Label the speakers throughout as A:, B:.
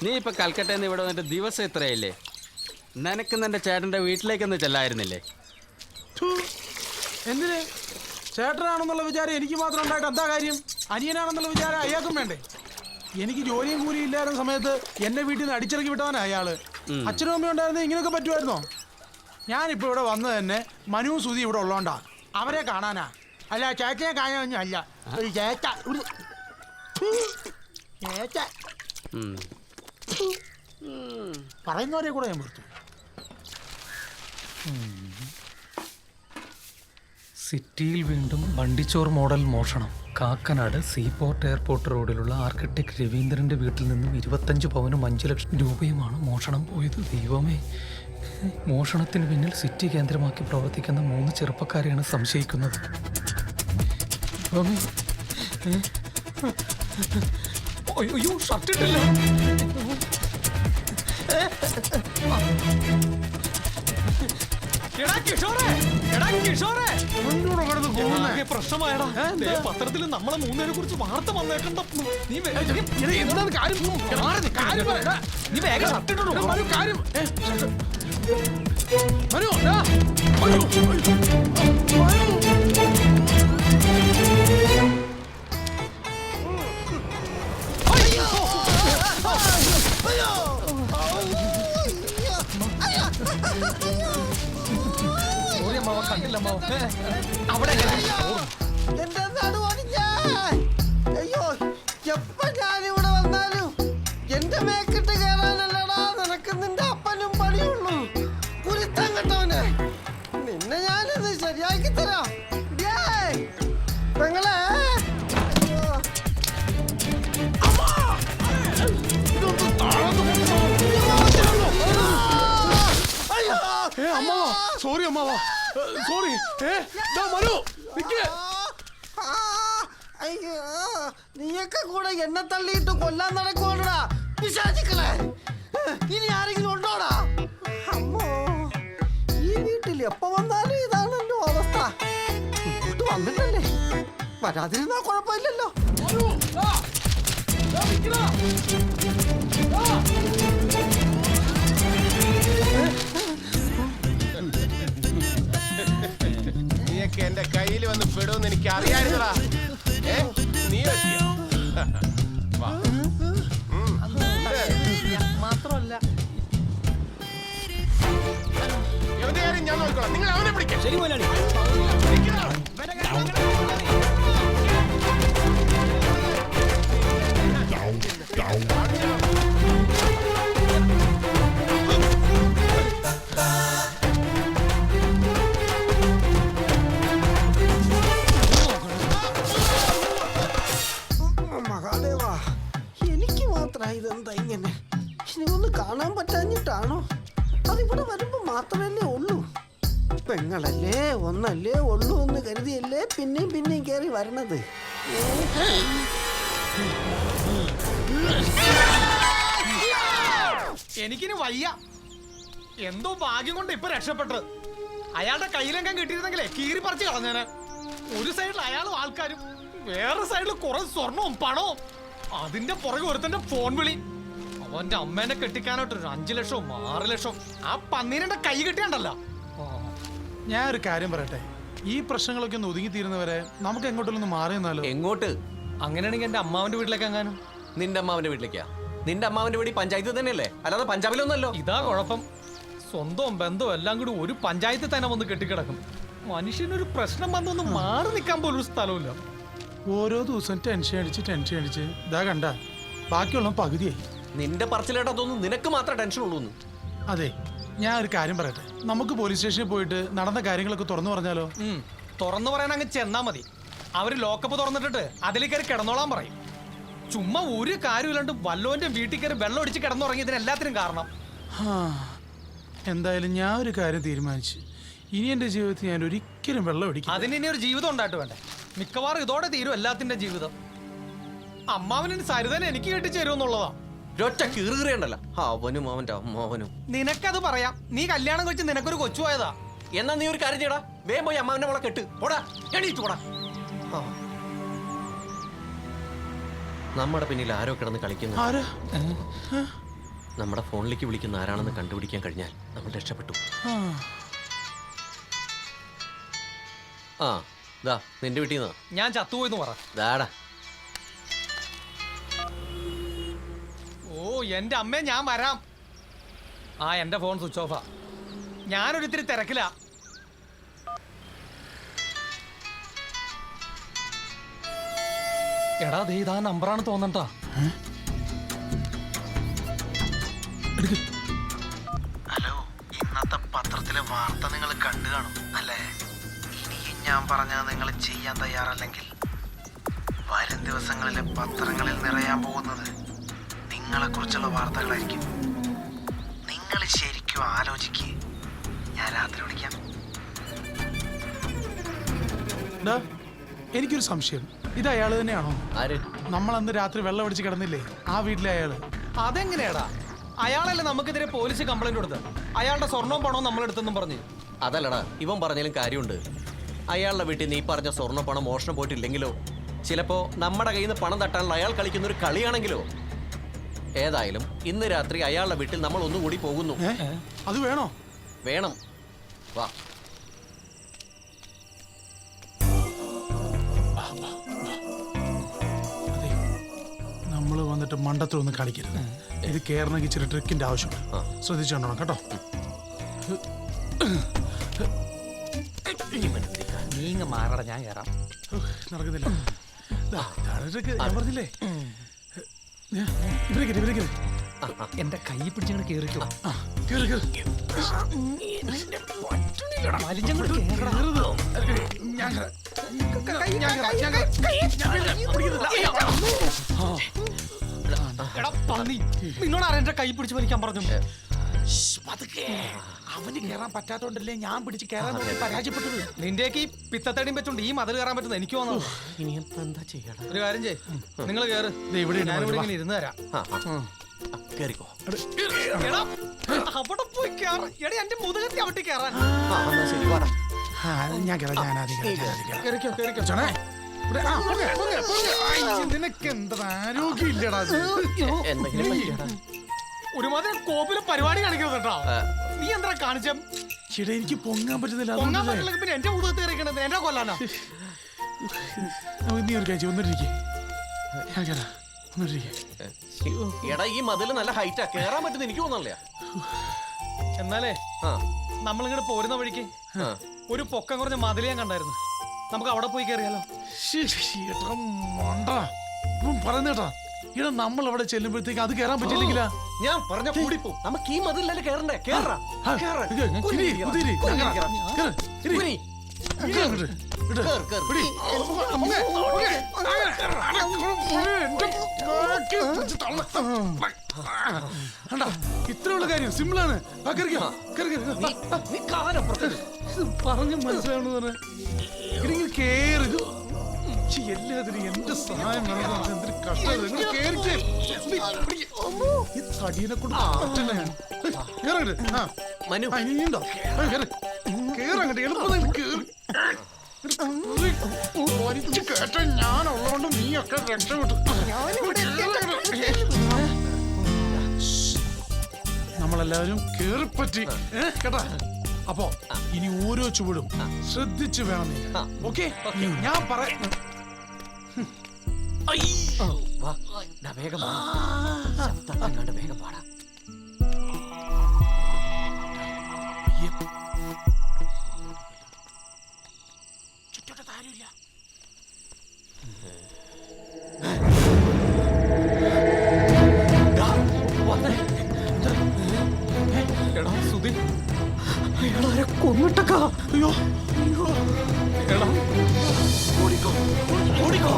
A: നീ ഇപ്പൊ കൽക്കട്ടയിൽ നിന്ന് ഇവിടെ വന്നിട്ട് ദിവസം എത്രയല്ലേ? നിനക്ക് നിന്റെ ചേട്ടന്റെ വീട്ടിലേക്കൊന്ന് ചെല്ലായിരുന്നില്ലേ?
B: എന്തിന്? ചേട്ടനാണെന്നുള്ള വിചാരം എനിക്ക് മാത്രം ഉണ്ടായിട്ട് എന്താ കാര്യം? അനിയനാണെന്നുള്ള വിചാരം അയാൾക്കും വേണ്ടേ? എനിക്ക് ജോലിയും കൂലിയും ഇല്ലായിരുന്ന സമയത്ത് എന്നെ വീട്ടിൽ നിന്ന് അടിച്ചിറക്കി വിട്ടവനാ അയാള്. അച്ഛനും അമ്മയും ഉണ്ടായിരുന്നത് ഇങ്ങനെയൊക്കെ പറ്റുമായിരുന്നോ? ഞാനിപ്പോൾ ഇവിടെ വന്നത് തന്നെ മനുവും സുധി ഇവിടെ ഉള്ളോണ്ടാ. അവരെ കാണാനാ, അല്ല ചേച്ചയെ കാണാനൊന്നും അല്ല. പറയുന്നവരെ കൂടെ ഞാൻ കൊടുത്തു.
C: സിറ്റിയിൽ വീണ്ടും വണ്ടിച്ചോർ മോഡൽ മോഷണം. കാക്കനാട് സീപോർട്ട് എയർപോർട്ട് റോഡിലുള്ള ആർക്കിടെക്ട് രവീന്ദ്രന്റെ വീട്ടിൽ നിന്നും 25 പവനും 5 ലക്ഷം രൂപയുമാണ് മോഷണം പോയത്. ദൈവമേ, മോഷണത്തിന് പിന്നിൽ സിറ്റി കേന്ദ്രമാക്കി പ്രവർത്തിക്കുന്ന 3 ചെറുപ്പക്കാരെയാണ് സംശയിക്കുന്നത്. അയ്യോ, ഷർട്ടിട്ടില്ല. പ്രശ്നമായടാ, പത്രത്തിൽ നമ്മളെ 3 പേരെ കുറിച്ച് വാർത്ത വന്നേക്കണ്ട. നീ
B: എന്താണ് കാര്യം?
C: നീ വേഗം ഷർട്ടിട്ടോ
B: കാര്യം.
C: കണ്ടില്ല അവിടെ
D: എന്റെ അയ്യോ, എപ്പ ഞാനിവിടെ വന്നാലും എന്റെ മേക്കിട്ട് കയറാനല്ലടാ നിനക്ക് നിന്റെ അപ്പനും പണിയുള്ളൂ. കുരുത്തം കെട്ടവനെ, നിന്നെ ഞാനിത് ശരിയാക്കി തരാം. പെങ്ങളെ
B: സോറി അമ്മാവാ, സോറി. മനു
D: അയ്യോ, നീയൊക്കെ കൂടെ എന്നെ തള്ളിയിട്ട് കൊല്ലാൻ നടക്കുവാണടാ പിശാചുക്കളെ. ഇനി ആരെങ്കിലും ഉണ്ടോടാ? അമ്മോ, ഈ വീട്ടിൽ എപ്പോ വന്നാലും ഇതാണല്ലോ അവസ്ഥ. ഇങ്ങോട്ട് വന്നിട്ടല്ലേ, വരാതിരുന്നാ കുഴപ്പമില്ലല്ലോ.
E: നീയൊക്കെ എന്റെ കയ്യിൽ വന്ന് പെടുമെന്ന് എനിക്ക് അറിയായിരുന്നടാ. നീ
D: മാത്രമല്ല
E: എവന്റെ കാര്യം ഞാൻ നോക്കണം. നിങ്ങൾ അവനെ പിടിക്കാം.
C: ശരി മുതലാളി.
D: മഹാദേവാ, എനിക്ക് മാത്രമായി ഇതെന്താ ഇങ്ങനെ? ഇനി ഒന്ന് കാണാൻ പറ്റാഞ്ഞിട്ടാണോ? അതിവിടെ വരുമ്പോ മാത്രമല്ലേ ഉള്ളൂ. പെങ്ങളല്ലേ, ഒന്നല്ലേ ഉള്ളൂ എന്ന് കരുതിയല്ലേ പിന്നെയും പിന്നെയും കയറി വരണത്.
C: എനിക്കിനി വയ്യ. എന്തോ ഭാഗ്യം കൊണ്ട് ഇപ്പൊ രക്ഷപ്പെട്ടത്. അയാളുടെ കയ്യിലെങ്കാൻ കിട്ടിയിരുന്നെങ്കിലേ കീറി പറിച്ച് കളഞ്ഞേനെ. ഒരു സൈഡിൽ അയാളും ആൾക്കാരും, വേറെ സൈഡിൽ കുറെ സ്വർണവും പണവും. അതിന്റെ പുറകെ ഒരുത്തന്റെ ഫോൺ വിളി. അവന്റെ അമ്മേനെ കെട്ടിക്കാനായിട്ട് ഒരു 5 ലക്ഷവും 6 ലക്ഷവും. ആ പന്നീനെ കൈ കെട്ടിയാണ്ടല്ലോ.
B: ഞാൻ ഒരു കാര്യം പറയട്ടെ, ഈ പ്രശ്നങ്ങളൊക്കെ ഒന്ന് ഒതുങ്ങി തീരുന്നവരെ നമുക്ക് എങ്ങോട്ടൊന്ന് മാറി നിന്നാലോ?
A: എങ്ങോട്ട്?
C: അങ്ങനെയാണെങ്കിൽ എന്റെ അമ്മാവന്റെ വീട്ടിലേക്ക് എങ്ങാനും.
A: നിന്റെ അമ്മാവന്റെ വീട്ടിലേക്കാ? നിന്റെ അമ്മാവന്റെ വീട് പഞ്ചായത്ത് തന്നെയല്ലേ, അല്ലാതെ പഞ്ചാബിലൊന്നല്ലോ.
C: ഇതാ കുഴപ്പം. സ്വന്തവും ബന്ധവും എല്ലാം കൂടി ഒരു പഞ്ചായത്തിൽ തന്നെ വന്ന് കെട്ടിക്കിടക്കും. മനുഷ്യനൊരു പ്രശ്നം വന്നൊന്ന് മാറി നിൽക്കാൻ പോലും ഒരു സ്ഥലമില്ല.
B: ഓരോ ദിവസം ടെൻഷൻ അടിച്ച് ഇതാ കണ്ട ബാക്കിയുള്ള പകുതിയായി.
A: നിന്റെ പറച്ചിലേട്ടാ തോന്നുന്നു നിനക്ക് മാത്രം ടെൻഷൻ ഉള്ളൂ.
B: അതെ, ഞാൻ ഒരു കാര്യം പറയട്ടെ, നമുക്ക് പോലീസ് സ്റ്റേഷനിൽ പോയിട്ട് നടന്ന കാര്യങ്ങളൊക്കെ തുറന്നു പറഞ്ഞാലോ?
C: തുറന്നു പറയാൻ അങ്ങ് ചെന്നാ മതി. അവര് ലോക്കപ്പ് തുറന്നിട്ടിട്ട് അതിൽ കയറി കിടന്നോളാൻ പറയും. ചുമ്മാ ഒരു കാര്യമില്ലാണ്ട് വല്ലോന്റെ വീട്ടിൽ കയറി വെള്ളം ഒടിച്ച് കിടന്നുറങ്ങിയതിന് എല്ലാത്തിനും കാരണം.
B: എന്തായാലും ഞാൻ ഒരു കാര്യം തീരുമാനിച്ചു, ഇനി എന്റെ ജീവിതത്തിൽ ഞാൻ ഒരിക്കലും വെള്ളം ഒടിക്കും.
C: അതിന് ഇനി ഒരു ജീവിതം ഉണ്ടായിട്ട് വേണ്ടേ? മിക്കവാറും ഇതോടെ തീരും എല്ലാത്തിന്റെ ജീവിതം. അമ്മാവന് സരിതനെ എനിക്ക് കെട്ടിച്ചേരുമെന്നുള്ളതാ.
A: ഒറ്റ കീറുകയുണ്ടല്ലോ അവനും അവന്റെ അമ്മാവനും.
C: നിനക്കത് പറയാം, നീ കല്യാണം കഴിച്ച് നിനക്കൊരു കൊച്ചു പോയതാ.
A: എന്നാ നീ ഒരു കാര്യം ചെയ്യടാ, വേഗം പോയി അമ്മാവന്റെ മോളെ കെട്ട്. ഓടാ, എണീറ്റ് പോടാ. നമ്മുടെ പിന്നിൽ ആരോ കിടന്ന് കളിക്കുന്നു.
F: നമ്മുടെ ഫോണിലേക്ക് വിളിക്കുന്ന ആരാണെന്ന് കണ്ടുപിടിക്കാൻ കഴിഞ്ഞാൽ നമ്മൾ രക്ഷപ്പെട്ടു. ആ ദാ നിന്റെ വീട്ടിൽ നിന്നാ.
C: ഞാൻ ചത്തുപോയെന്ന് പറ.
F: ദാടാ.
C: ഓ എന്റെ അമ്മേ, ഞാൻ വരാം. ആ എന്റെ ഫോൺ സ്വിച്ച് ഓഫാ. ഞാനൊരിത്തിരി തിരക്കില. എടാ ദേ ഇതാ നമ്പറാണ് തോന്നണ്ടാ.
G: ഹലോ, ഇന്നത്തെ പത്രത്തിലെ വാർത്ത നിങ്ങൾ കണ്ടു കാണും അല്ലേ? ഇനിയും ഞാൻ പറഞ്ഞത് നിങ്ങൾ ചെയ്യാൻ തയ്യാറല്ലെങ്കിൽ വരും ദിവസങ്ങളിലെ പത്രങ്ങളിൽ നിറയാൻ പോകുന്നത് നിങ്ങളെ കുറിച്ചുള്ള വാർത്തകളായിരിക്കും. നിങ്ങൾ ശരിക്കും ആലോചിക്കുക. ഞാൻ രാത്രി വിളിക്കാം.
B: എനിക്കൊരു സംശയം, ഇത് അയാള് തന്നെയാണോ?
F: ആര്?
B: നമ്മൾ അന്ന് രാത്രി വെള്ളം അടിച്ച് കിടന്നില്ലേ, ആ വീട്ടിലെ അയാള്?
C: അതെങ്ങനെയാടാ? അയാളല്ലേ നമുക്കെതിരെ പോലീസ് കംപ്ലൈന്റ് കൊടുത്ത് അയാളുടെ സ്വർണവും പണവും നമ്മളെടുത്തെന്നും പറഞ്ഞ്?
F: അതല്ലടാ, ഇവൻ പറഞ്ഞാലും കാര്യമുണ്ട്. അയാളുടെ വീട്ടിൽ നീ പറഞ്ഞ സ്വർണ്ണ പണം മോഷണം പോയിട്ടില്ലെങ്കിലോ, ചിലപ്പോ നമ്മുടെ കയ്യിൽ നിന്ന് പണം തട്ടാനുള്ള അയാൾ കളിക്കുന്ന ഒരു കളിയാണെങ്കിലോ. ഏതായാലും ഇന്ന് രാത്രി അയാളുടെ വീട്ടിൽ നമ്മൾ ഒന്നുകൂടി പോകുന്നു.
B: അത് വേണോ?
F: വേണം. വാ.
B: അതെ, നമ്മള് വന്നിട്ട് മണ്ടത്തിലൊന്നും കളിക്കരുത്. ഇത് കേറണമെങ്കിൽ ഇച്ചിരി ട്രിക്കിന്റെ ആവശ്യമുണ്ട്. ശ്രദ്ധിച്ചോണ്ടണം കേട്ടോ.
C: നീങ്ങ മാറട, ഞാൻ കയറാം.
B: നടക്കുന്നില്ല. ഞാൻ പറഞ്ഞില്ലേ, ഇവരേക്ക്
C: എന്റെ കൈ പിടിച്ചങ്ങോട്ട് കേറിക്കോ. നിന്നോടാരാ എന്റെ കൈ പിടിച്ച് വലിക്കാൻ പറഞ്ഞു?
B: അവന് കയറാൻ പറ്റാത്തോണ്ടല്ലേ ഞാൻ പിടിച്ച് കയറാൻ പരാജയപ്പെട്ടത്.
C: നിന്റെയൊക്കെ ഈ പിത്തത്തടിയും വെച്ചോണ്ട് ഈ മതിൽ കയറാൻ പറ്റുന്ന എനിക്ക് തോന്നുന്നു.
F: ഇനിയിപ്പോ എന്താ ചെയ്യണം?
C: ഒരു കാര്യം ചെയ്, നിങ്ങൾ കേറ്. ഞാനിവിടെ ഇങ്ങനെ ഇരുന്ന് തരാം.
F: കേറിക്കോ.
C: എടാ, അവിടെ പോയി കേറ്. എടാ എന്റെ മുതുകത്തി അവിടെ കയറാൻ.
F: ശരി, വാടാ.
B: ഞാൻ കയറാം.
C: കേറിക്കോ, കേറിക്കോ.
B: നിനക്ക് എന്താ ആരോഗ്യം ഇല്ലടാ.
F: എന്തെങ്കിലും പറ്റിയടാ?
C: ഒരുമാതിരി കോപ്പിലെ പരിപാടി കാണിക്കുന്നത് കേട്ടോ. നീ എന്താ കാണിച്ച?
B: ചേട്ടാ, എനിക്ക് പൊങ്ങാൻ പറ്റുന്നില്ല.
C: പൊങ്ങാൻ പറ്റില്ലെങ്കിൽ പിന്നെ എന്റെ മുതുകത്ത് കയറിക്കണത് എന്റെ കൊല്ലാനാ?
B: നീ ഒരു കാര്യം ഒന്നിരിക്കേ.
F: എടാ, ഈ മതില് നല്ല ഹൈറ്റാ, കേറാൻ പറ്റുന്ന എനിക്ക് തോന്നല്ലേ.
C: എന്നാലേ നമ്മളിങ്ങോട്ട് പോരുന്ന വഴിക്ക് ഒരു പൊക്കം കുറഞ്ഞ മതിൽ ഞാൻ കണ്ടായിരുന്നു. നമുക്ക് അവിടെ പോയി കയറിയാലോ?
B: പറഞ്ഞേട്ടാ, ഇവിടെ നമ്മൾ അവിടെ ചെല്ലുമ്പോഴത്തേക്ക് അത് കയറാൻ പറ്റില്ലെങ്കിലാ?
F: ഞാൻ പറഞ്ഞ കൂടി പോ. നമുക്ക് ഈ മതിലല്ലേ കേറണ്ടേ? കേറാ.
B: ഇത്രയുള്ള കാര്യം സിമ്പിളാണ്. പറഞ്ഞു മനസ്സിലാവണെന്ന് പറഞ്ഞ കേറി. എല്ലാത്തിനും എന്റെ സഹായം വേണം. തടീനെ കൊണ്ട്
F: മനു,
B: കേറങ്ങട്ട് എളുപ്പം കേട്ട ഞാനുള്ളതുകൊണ്ട് നീയൊക്കെ രക്ഷപ്പെട്ടു. നമ്മളെല്ലാവരും കേറിപ്പറ്റി കേട്ടാ. അപ്പോ ഇനി ഓരോ ചുവടും ശ്രദ്ധിച്ചു വേണം. ഓക്കെ, ഞാൻ പറയാം.
F: വേഗം വേഗം പാടാ.
C: എടാ സുധി, അയാളാരെ കൊന്നിട്ടക്കാ. അയ്യോ അയ്യോ. എടാ ഓടിക്കോ, ഓടിക്കോ.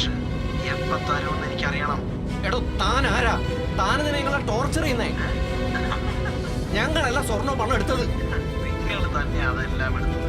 G: ക്യാഷ് എപ്പോ തരുമെന്ന് എനിക്കറിയണം.
F: എടോ താൻ ആരാ? താനെന്തിനാ നിങ്ങളെ ടോർച്ചർ ചെയ്യുന്നേ? ഞങ്ങളല്ല സ്വർണ്ണവും പണം എടുത്തത്.
G: നിങ്ങൾ തന്നെ അതെല്ലാം എടുത്തത്.